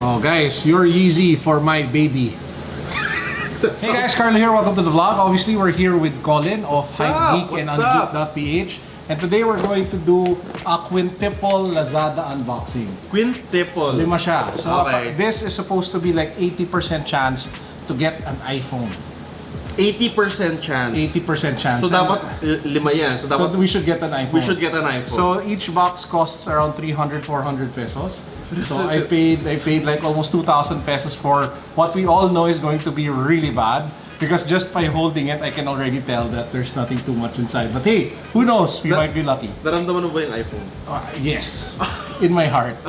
Oh guys, you're Yeezy for my baby. Hey guys, Carlo here. Welcome to the vlog. Obviously, we're here with Colin of Hype Geek and ungeek.ph. And today we're going to do a quintuple Lazada unboxing. Quintuple? Lima siya. So okay. This is supposed to be like 80% chance to get an iPhone. 80% chance? 80% chance. So dapat lima yan. So we should get an iPhone. We should get an iPhone. So each box costs around 300, 400 pesos. So I paid like almost 2,000 pesos for what we all know is going to be really bad. Because just by holding it, I can already tell that there's nothing too much inside. But hey, who knows? We might be lucky. Naramdaman mo ba yung iPhone? Yes. In my heart.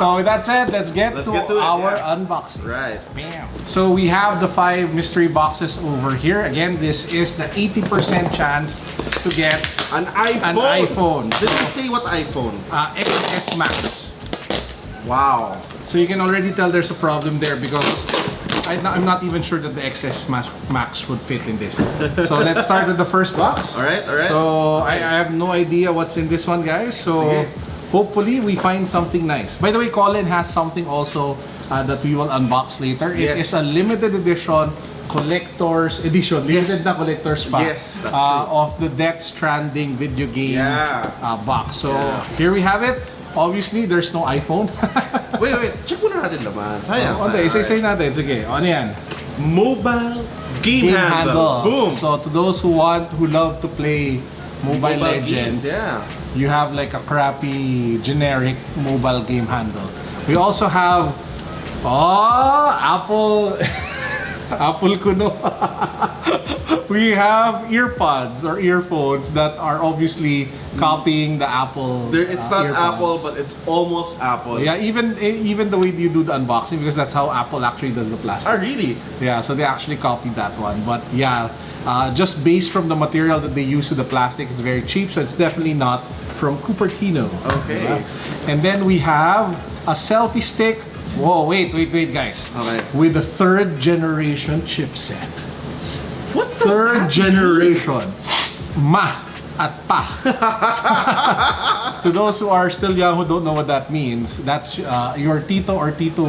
So with that said, let's get to our unboxing. Right. Bam. So we have the 5 mystery boxes over here. Again, this is the 80% chance to get an iPhone. Did you say what iPhone? XS Max. Wow. So you can already tell there's a problem there because I'm not even sure that the XS Max would fit in this. So let's start with the first box. Alright. So I have no idea what's in this one, guys. So hopefully we find something nice. By the way, Colin has something also that we will unbox later. It is a limited edition collector's edition. Limited na collector's pack. Yes, that's true. Of the Death Stranding video game box. So here we have it. Obviously, there's no iPhone. wait. Check muna natin naman. Sayang. Isa-isa natin. Sige, ano yan? Mobile game handle. Boom! So, to those who love to play Mobile Legends, you have like a crappy, generic mobile game handle. We also have, Apple, Apple Kuno. We have earpods or earphones that are obviously copying the Apple. It's not earpods. Apple, but it's almost Apple. Yeah, even the way you do the unboxing, because that's how Apple actually does the plastic. Oh, really? Yeah, so they actually copied that one. But yeah, just based from the material that they use to the plastic, it's very cheap. So it's definitely not from Cupertino. Okay. And then we have a selfie stick. Whoa, wait, guys. Okay. With the 3rd generation chipset. What does 3rd generation. Ma at pa. To those who are still young who don't know what that means, that's your tito or tita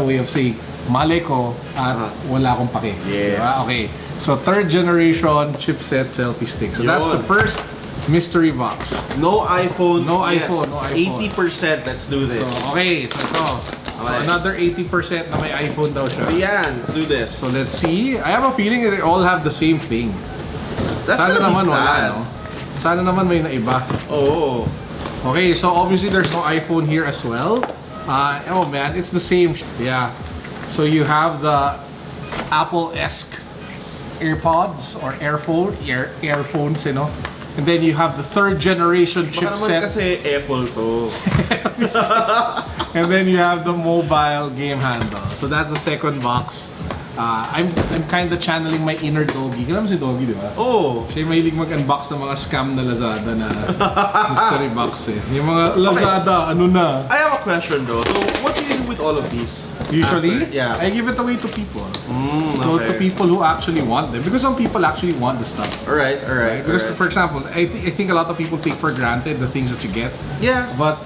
way of saying male ko at wala akong pake. Yes. Diba? Okay. So 3rd generation chipset selfie stick. So that's the first mystery box. No iPhones. No iPhone. 80%. Let's do this. So okay, so ito. So another 80% na may iPhone daw siya. Ayan, let's do this. So let's see. I have a feeling that they all have the same thing. That's Sana gonna naman be sad. wala, no? Sana naman may naiba. Oh. Okay, so obviously there's no iPhone here as well. Oh man, it's the same. Yeah. So you have the Apple-esque AirPods or earphones, you know. And then you have the 3rd generation Baka naman chipset. kasi Apple to. And then you have the mobile game handle. So that's the second box. I'm kind of channeling my inner doggy. Kailan mo si doggy, di ba? Oh. Siya mahilig mag-unbox ng mga scam na Lazada na mystery box eh. Yung mga Lazada, ano na? I have a question though. So what do you do with all of these? Usually, Yeah. I give it away to people. So to people who actually want them. Because some people actually want the stuff. Alright. Because for example, I think a lot of people take for granted the things that you get. Yeah. But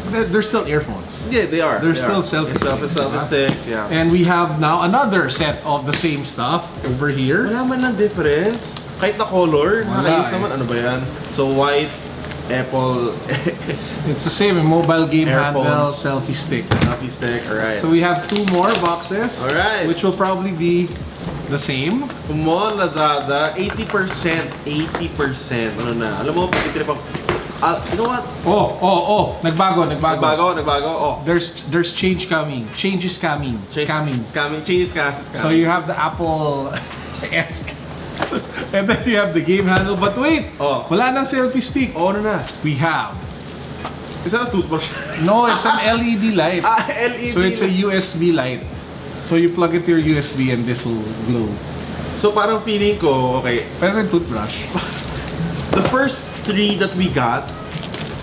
they're still earphones. Yeah, they are. They're still selfie sticks. Yeah. And we have now another set of the same stuff over here. Wala man lang difference. Kahit na color, Wala nakayos naman. Ano ba yan? So white, Apple, It's the same mobile game handle, AirPods. selfie stick. selfie stick. Alright. So we have 2 more boxes. Alright. Which will probably be the same. Come on, Lazada. 80%. Ano na? Alam mo, pagkitira pang... you know what? Oh, nagbago. Nagbago. Oh. There's change coming. Change is coming. Change is coming. So you have the Apple-esque. And then you have the game handle. But wait! Wala nang selfie stick. Ano na? We have. Is that a toothbrush? No, it's an LED light. LED. So it's a USB light. So you plug it to your USB and this will glow. So parang feeling ko, okay, Pero yung toothbrush. the first 3 that we got,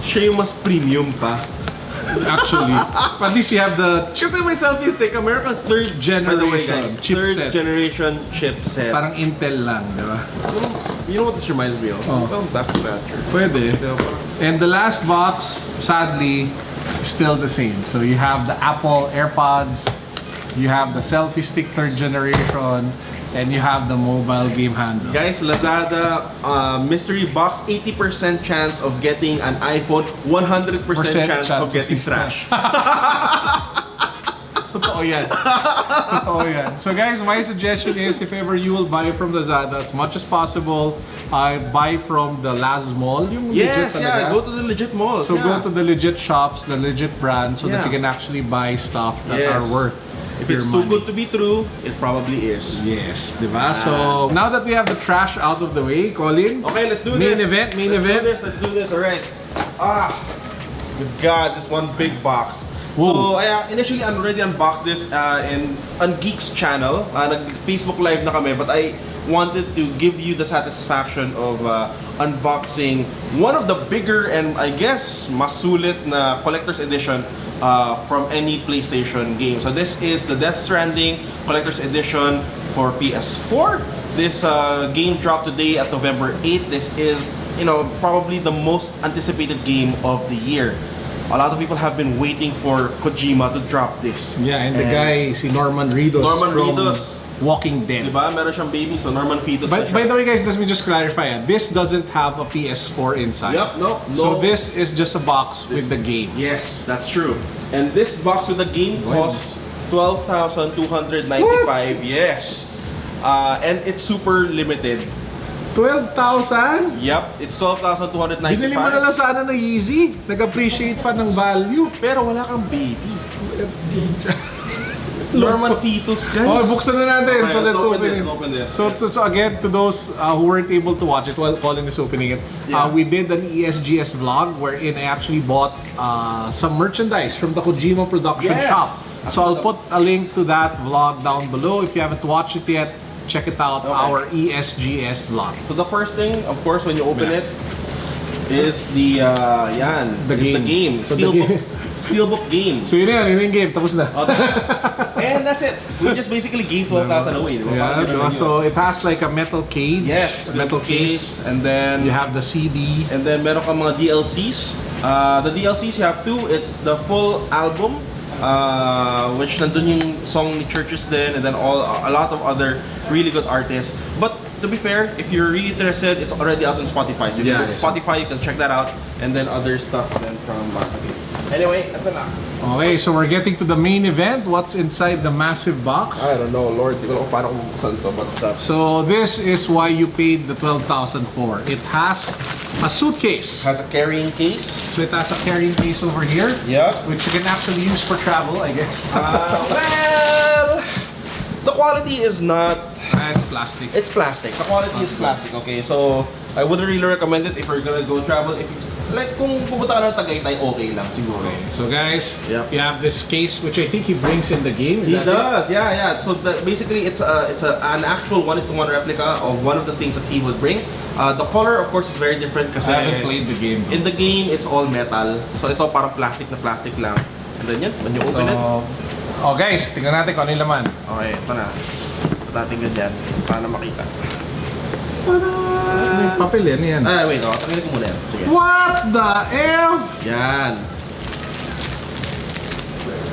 siya yung mas premium pa. Actually. At least you have the Kasi may selfie stick, American 3rd generation chipset. 3rd generation chipset. Parang Intel lang, di ba? You know what this reminds me of? Well, that's better. Pwede. And the last box, sadly, still the same. So you have the Apple AirPods, you have the selfie stick 3rd generation, and you have the mobile game handle. Guys, Lazada Mystery Box, 80% chance of getting an iPhone, 100% chance of getting trash. Totoo yan. Totoo yan. So guys, my suggestion is if ever you will buy from Lazada, as much as possible, buy from the Laz Mall. Yung Yes, legit yeah, talaga. go to the legit malls. So yeah. go to the legit shops, the legit brands, so that Yeah. you can actually buy stuff that Yes. are worth If your it's too money. good to be true, it probably is. Yes, diba? So now that we have the trash out of the way, Colin. Okay, let's do Main this. event, main let's event. Let's do this, alright. Good God, this one big box. Whoa. So, initially, I already unboxed this on Geek's channel. Nag-Facebook Live na kami, but I wanted to give you the satisfaction of unboxing one of the bigger and I guess masulit na collector's edition from any PlayStation game. So this is the Stranding collector's edition for PS4. This game dropped today at November 8th. This is, you know, probably the most anticipated game of the year. A lot of people have been waiting for Kojima to drop this. Yeah, and the guy, si Norman Reedus Norman from Reedus. Walking Dead. Diba? Meron siyang baby, so Norman Fetus na But siya. by the way guys, let me just clarify, this doesn't have a PS4 inside. Yep, no. So this is just a box with the game. Yes, that's true. And this box with the game costs 12,295. Yes. And it's super limited. 12,000? Yep, it's 12,295. Binili mo na lang sana na Yeezy. Nag-appreciate pa ng value. Pero wala kang baby. Norman Fetus, guys. Oh, buksan na natin. Okay, So let's open this, it. open this. So again, to those who weren't able to watch it while Colin is opening it, Yeah. we did an ESGS vlog wherein I actually bought some merchandise from the Kojima production Yes. shop. So I'll put a link to that vlog down below. If you haven't watched it yet, check it out, Okay. our ESGS vlog. So the first thing, of course, when you open Yeah. it, is the The is the game. game. So the game. Steelbook game. So yun yung game, tapos na. And that's it. We just basically gave 12,000 away. Diba? Yeah, diba? So it has like a metal cage, Yes, a metal case, and then you have the CD. and then meron kang mga DLCs. The DLCs you have two. It's the full album, which nandun yung song ni Churches din, and then a lot of other really good artists. But to be fair, if you're really interested, it's already out on Spotify. So if you Yeah, go to yes. Spotify, you can check that out, and then other stuff then from. Anyway, ito na. Okay, so we're getting to the main event. What's inside the massive box? I don't know, Lord. Di ko alam kung paano kung buksan to, but So this is why you paid the 12,000 for. It has a suitcase. has a carrying case. So it has a carrying case over here, Yeah. which you can actually use for travel, I guess. Well, the quality is not. It's plastic. It's plastic. The quality is plastic. Okay, so I wouldn't really recommend it if you're gonna go travel. If it's like kung pupunta ka ng Tagaytay, okay lang siguro. So guys, Yep. you have this case, which I think he brings in the game. Is He that it? does, yeah. So basically, it's an actual 1:1 replica of one of the things that he would bring. The color, of course, is very different because I haven't played the game. in the game, it's all metal. So ito parang plastic na plastic lang. And then yan, when you open it. Oh guys, tingnan natin kung ano yung laman. Okay, ito na. Dating ganyan. Sana makita. May papel yan. Wait, tanggalin ko muna yan. Sige. What the F? Yan.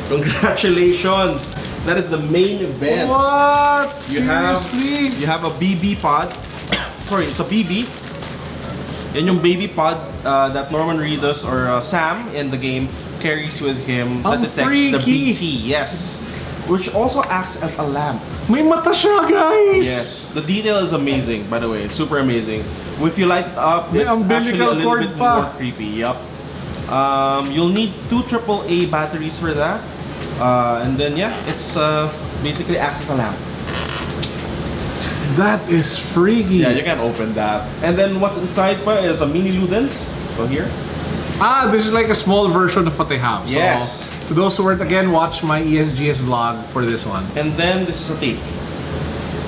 Congratulations! That is the main event. What? You have a BB pod. Sorry, it's a BB. Yan yung baby pod that Norman Reedus or Sam in the game carries with him that Ang detects the freaky. BT. Yes. Which also acts as a lamp. May mata siya, guys! Yes. The detail is amazing, by the way. Super amazing. If you light it up, May it's actually umbilical a little cord bit pa. more creepy. Yup. You'll need 2 AAA batteries for that. And then yeah, it's basically acts as a lamp. That is freaky. Yeah, you can open that. And then what's inside pa is a mini Ludens. So here. This is like a small version of what they have. Yes. So, to those who weren't, again, watch my ESGS vlog for this one. And then this is a tape.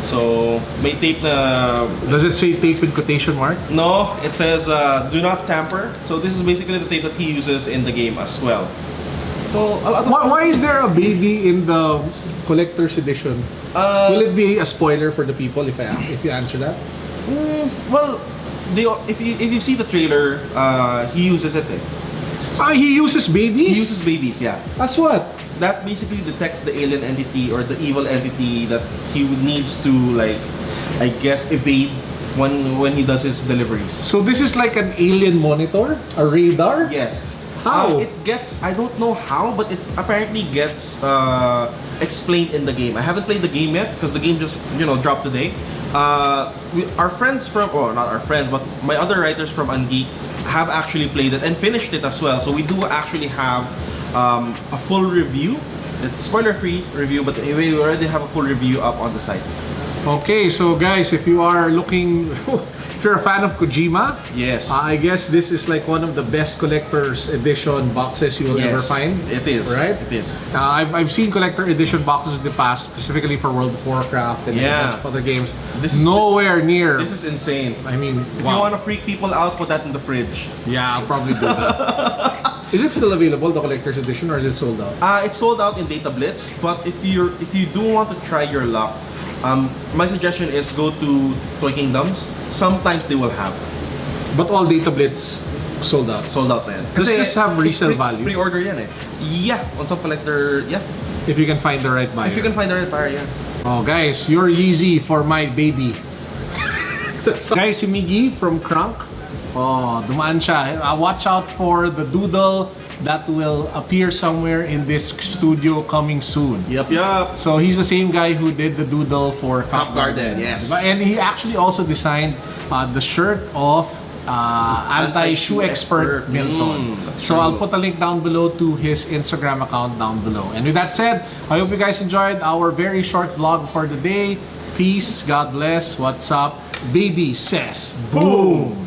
So may tape na. Does it say tape in quotation mark? No, it says do not tamper. So this is basically the tape that he uses in the game as well. So a lot of Why is there a baby in the collector's edition? Will it be a spoiler for the people if you answer that? well, if you see the trailer, he uses it. He uses babies? He uses babies, yeah. As what? That basically detects the alien entity or the evil entity that he needs to, like, I guess, evade when he does his deliveries. So this is like an alien monitor? A radar? Yes. How? It gets, I don't know how, but it apparently gets explained in the game. I haven't played the game yet because the game just, dropped today. Our friends from, not our friends, but my other writers from Ungeek have actually played it and finished it as well. So we do actually have a full review. It's spoiler-free review, but we already have a full review up on the site. Okay, so guys, if you are looking, if you're a fan of Kojima, yes, I guess this is like one of the best collector's edition boxes you will ever find. It is, right? It is. I've seen collector edition boxes in the past, specifically for World of Warcraft and a bunch of other games. This is nowhere near. This is insane. I mean, if you want to freak people out, put that in the fridge. Yeah, I'll probably do that. Is it still available, the collector's edition, or is it sold out? It's sold out in Data Blitz, but if you do want to try your luck, my suggestion is go to Toy Kingdoms. Sometimes they will have. But all Data Blitz sold out. Sold out, man. Does this have resale value? Pre-order yan eh. Yeah, on some collector, yeah. If you can find the right buyer. If you can find the right buyer, yeah. Oh guys, you're Yeezy for my baby. Guys, si Miggy from Crunk. Oh, dumaan siya. Watch out for the doodle that will appear somewhere in this studio coming soon. Yup. So he's the same guy who did the doodle for Top Garden, yes. And he actually also designed the shirt of anti-shoe expert Milton. So I'll put a link down below to his Instagram account down below. And with that said, I hope you guys enjoyed our very short vlog for the day. Peace, God bless, what's up? Baby says boom!